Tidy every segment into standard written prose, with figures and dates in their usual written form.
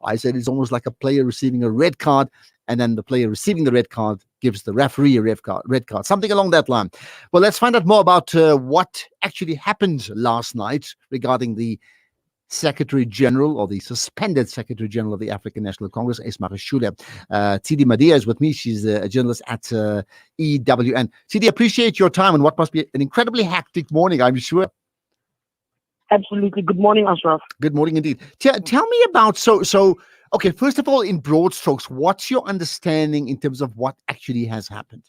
I said it's almost like a player receiving a red card, and then the player receiving the red card gives the referee a red card, something along that line. Well, let's find out more about what actually happened last night regarding the Secretary General, or the suspended Secretary General of the African National Congress, Matshidiso Madia, is with me. She's a journalist at EWN. Tsidi, appreciate your time and what must be an incredibly hectic morning, I'm sure. Absolutely. Good morning, Ashraf. Good morning indeed. Tell me about, okay, first of all, in broad strokes, what's your understanding in terms of what actually has happened?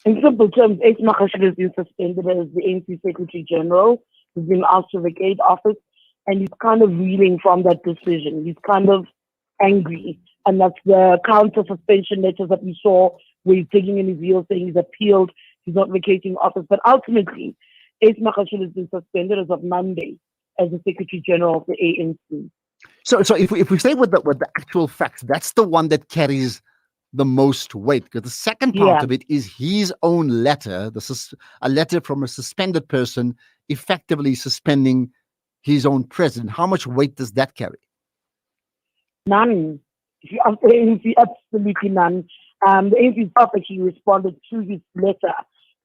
In simple terms, Matshidiso has been suspended as the ANC Secretary General. He's been asked to vacate office, and he's kind of reeling from that decision. He's kind of angry, and that's the counter suspension letters that we saw where he's digging in his heels saying he's appealed, he's not vacating office. But ultimately, Matshidiso has been suspended as of Monday as the Secretary General of the ANC. So if we stay with the actual facts, that's the one that carries the most weight, because the second part of it is his own letter, a letter from a suspended person effectively suspending his own president. How much weight does that carry? None. The ANC, absolutely none. The ANC staff actually responded to his letter,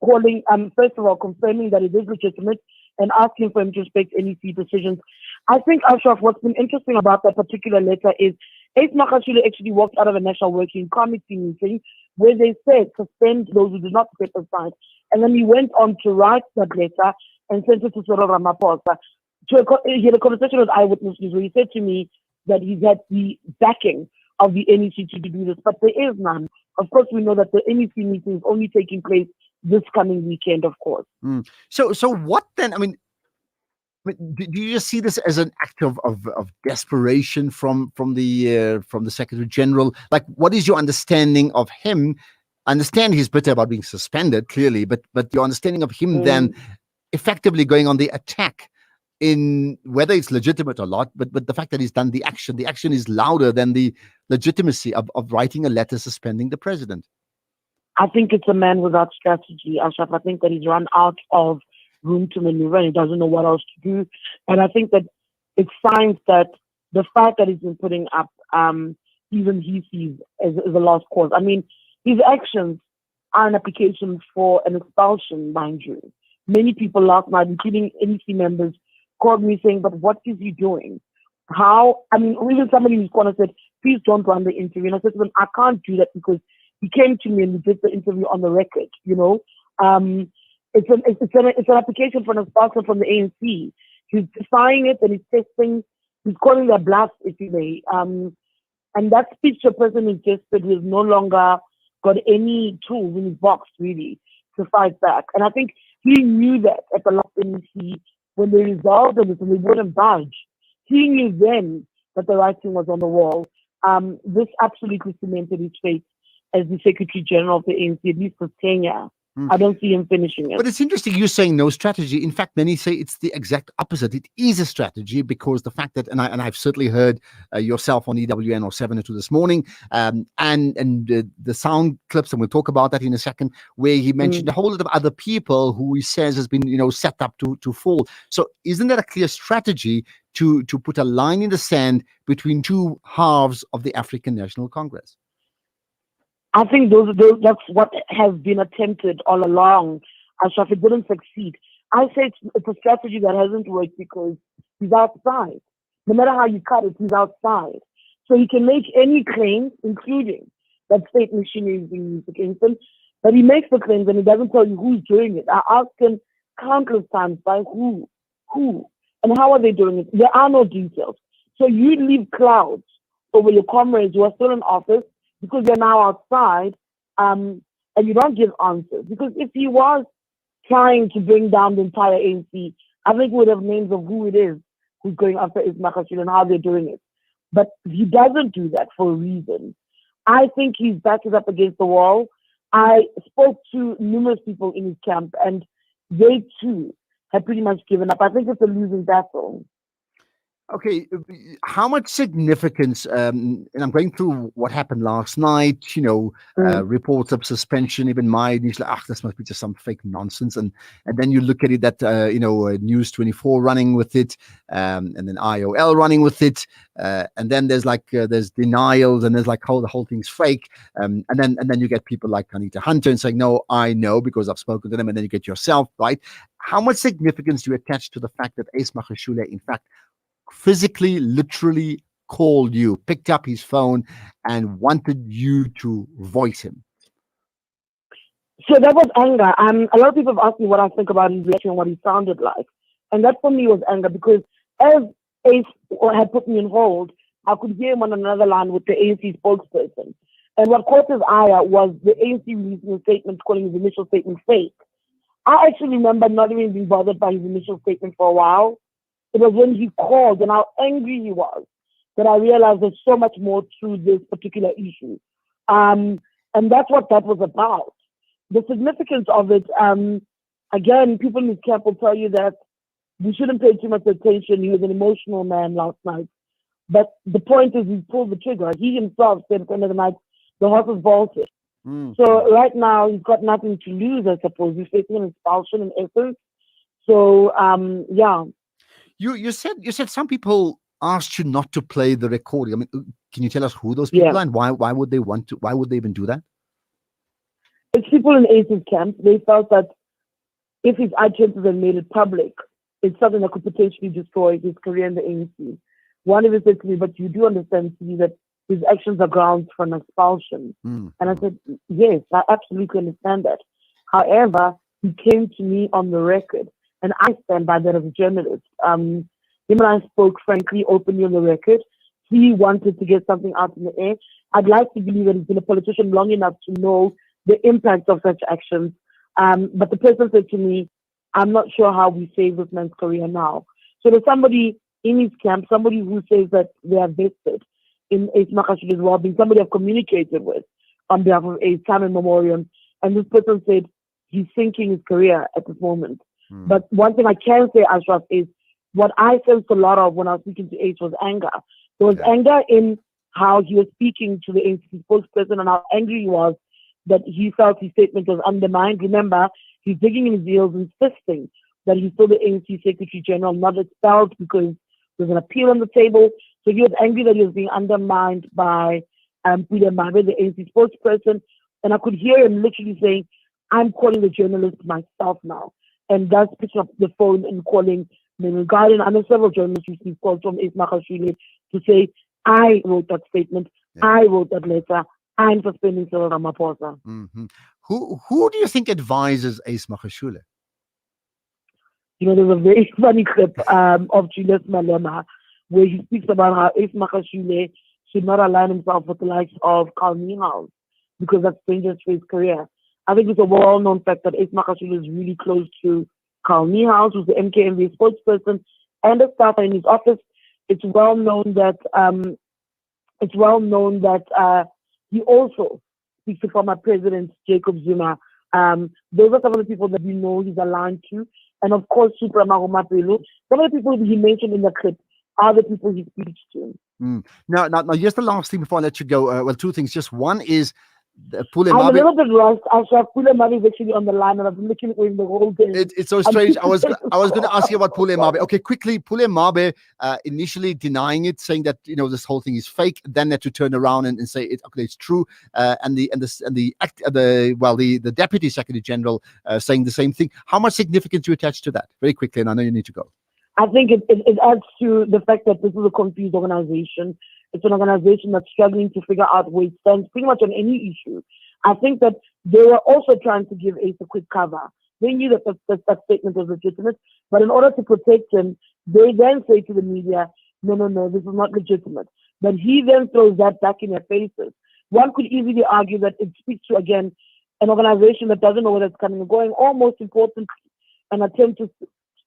calling, first of all, confirming that it is legitimate and asking for him to respect NEC decisions. I think, Ashraf, what's been interesting about that particular letter is Matshidiso actually walked out of a National Working Committee meeting where they said suspend those who do not step aside. And then he went on to write that letter and sent it to Cyril Ramaphosa. He had a conversation with Eyewitness News where he said to me that he's had the backing of the NEC to do this, but there is none. Of course, we know that the NEC meeting is only taking place this coming weekend, of course. So what then? I mean, do you just see this as an act of desperation from the Secretary General? Like, what is your understanding of him? I understand he's bitter about being suspended, clearly, but your understanding of him then effectively going on the attack, in whether it's legitimate or not, but the fact that he's done the action is louder than the legitimacy of writing a letter suspending the president. I think it's a man without strategy, Ashraf. I think that he's run out of room to maneuver and he doesn't know what else to do. And I think that it's signs that the fact that he's been putting up, even he sees as a lost cause. I mean, his actions are an application for an expulsion, mind you. Many people last night, including NEC members, called me saying, but what is he doing? How? I mean, even somebody in his corner said, please don't run the interview. And I said to them, I can't do that because he came to me and we did the interview on the record, you know. It's an application for an expulsion from the ANC. He's defying it and he's testing, he's calling their bluff, if you may. And that speech to a person is just that he's no longer got any tools in his box, really, to fight back. And I think he knew that at the last NEC, when they resolved this and they wouldn't budge. He knew then that the writing was on the wall. This absolutely cemented his fate as the Secretary General of the ANC, at least for tenure. I don't see him finishing it. But it's interesting you're saying no strategy. In fact, many say it's the exact opposite. It is a strategy because the fact that, and I've certainly heard yourself on EWN or 7 2 this morning, and the sound clips, and we'll talk about that in a second, where he mentioned a whole lot of other people who he says has been, set up to fall. So isn't that a clear strategy to put a line in the sand between two halves of the African National Congress? I think that's what has been attempted all along. Ashraf, it didn't succeed. I say it's a strategy that hasn't worked because he's outside. No matter how you cut it, he's outside. So he can make any claims, including that state machinery is being used against him, but he makes the claims and he doesn't tell you who's doing it. I asked him countless times by who, and how are they doing it? There are no details. So you leave clouds over your comrades who are still in office, because they're now outside, and you don't give answers. Because if he was trying to bring down the entire ANC, I think we would have names of who it is who's going after Matshidiso and how they're doing it. But he doesn't do that for a reason. I think his back is up against the wall. I spoke to numerous people in his camp, and they too have pretty much given up. I think it's a losing battle. Okay, how much significance? And I'm going through what happened last night. Mm. Reports of suspension. Even my initial, this must be just some fake nonsense. And then you look at it that News 24 running with it, and then IOL running with it, and then there's denials, and there's like the whole thing's fake. And then you get people like Anita Hunter and saying, no, I know because I've spoken to them, and then you get yourself right. How much significance do you attach to the fact that Ace Magashule, in fact, physically, literally called you, picked up his phone, and wanted you to voice him? So that was anger. A lot of people have asked me what I think about his reaction and what he sounded like. And that for me was anger because as Ace had put me on hold, I could hear him on another line with the ANC spokesperson. And what caught his ire was the ANC releasing a statement calling his initial statement fake. I actually remember not even being bothered by his initial statement for a while. It was when he called and how angry he was that I realized there's so much more to this particular issue. And that's what that was about. The significance of it, again, people in his camp will tell you that we shouldn't pay too much attention. He was an emotional man last night. But the point is, he pulled the trigger. He himself said at the end of the night, the horse is bolted. Mm. So right now, he's got nothing to lose, I suppose. He's facing an expulsion in essence. So, yeah. You said some people asked you not to play the recording. I mean, can you tell us who those people Yeah. are and why would they want to? Why would they even do that? It's people in Ace's camp. They felt that if his utterances had made it public, it's something that could potentially destroy his career in the ANC. One of them said to me, but you do understand to me that his actions are grounds for an expulsion. Mm. And I said, yes, I absolutely understand that. However, he came to me on the record, and I stand by that as a journalist. Him and I spoke frankly, openly on the record. He wanted to get something out in the air. I'd like to believe that he's been a politician long enough to know the impact of such actions. But the person said to me, I'm not sure how we save this man's career now. So there's somebody in his camp, somebody who says that they are vested in Ace Makashule's well-being, somebody I've communicated with on behalf of Ace, time and memoriam. And this person said he's sinking his career at this moment. Mm. But one thing I can say, Ashraf, is what I sensed a lot of when I was speaking to Ace was anger. There was anger in how he was speaking to the ANC spokesperson and how angry he was that he felt his statement was undermined. Remember, he's digging in his heels, insisting that he's still the ANC Secretary General, not expelled because there's an appeal on the table. So he was angry that he was being undermined by Pule Mabe, the ANC spokesperson. And I could hear him literally saying, I'm calling the journalist myself now. And that's picking up the phone and calling Menu Garden. I know several journalists received calls from Ace Magashule to say, I wrote that statement, I wrote that letter, I'm suspending Cyril Ramaphosa. Mm-hmm. Who do you think advises Ace Magashule? There's a very funny clip of Julius Malema where he speaks about how Ace Magashule should not align himself with the likes of Carl Niehaus because that's dangerous for his career. I think it's a well-known fact that Ace Magashule is really close to Carl Niehaus, who's the MKMV spokesperson, and a staffer in his office. It's well known that he also speaks to former President Jacob Zuma. Those are some of the people that we know he's aligned to. And of course, Supra Mahomapelu. Some of the people he mentioned in the clip are the people he speaks to. Mm. Now, just the last thing before I let you go. Well, two things. Just one is I'm a little bit lost. Pule Mabe is actually on the line, and I've been looking at him the whole day. It's so strange. I was going to ask you about Pule Mabe. Okay, quickly. Pule Mabe initially denying it, saying that this whole thing is fake. Then had to turn around and say it's true. And the Deputy Secretary General saying the same thing. How much significance do you attach to that? Very quickly, and I know you need to go. I think it adds to the fact that this is a confused organization. It's an organization that's struggling to figure out where it stands pretty much on any issue. I think that they were also trying to give Ace a quick cover. They knew that that statement was legitimate, but in order to protect him, they then say to the media, no, this is not legitimate. But he then throws that back in their faces. One could easily argue that it speaks to, again, an organization that doesn't know where it's coming and going, or most importantly, an attempt to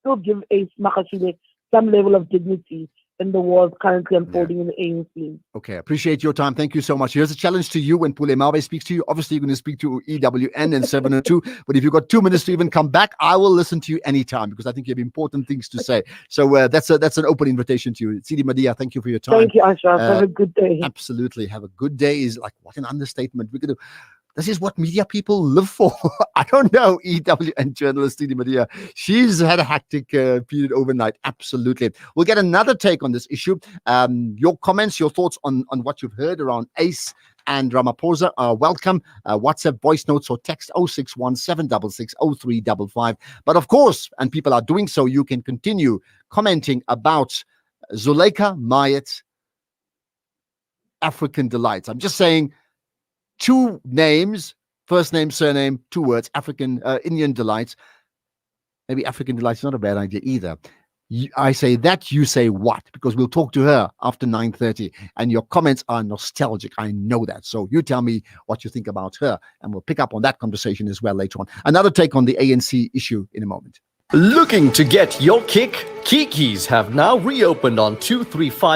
still give Ace Magashule some level of dignity in the wars currently unfolding in the ANC. Okay, appreciate your time. Thank you so much. Here's a challenge to you when Pule Mabe speaks to you. Obviously, you're going to speak to EWN and 702, but if you've got 2 minutes to even come back, I will listen to you anytime because I think you have important things to say. So that's an open invitation to you. Sidi Madia, thank you for your time. Thank you, Ashraf. Have a good day. Absolutely. Have a good day is like, what an understatement. This is what media people live for. I don't know, EWN journalist Sidi Madia. She's had a hectic period overnight. Absolutely. We'll get another take on this issue. Your comments, your thoughts on what you've heard around ACE and Ramaphosa are welcome. WhatsApp voice notes or text 0617660355. But of course, and people are doing so, you can continue commenting about Zuleika Mayet's African Delights. I'm just saying, 2 names, first name, surname, 2 words, Indian Delights. Maybe African Delights is not a bad idea either. I say that, you say what? Because we'll talk to her after 9:30, and your comments are nostalgic. I know that. So you tell me what you think about her, and we'll pick up on that conversation as well later on. Another take on the ANC issue in a moment. Looking to get your kick? Kiki's have now reopened on 235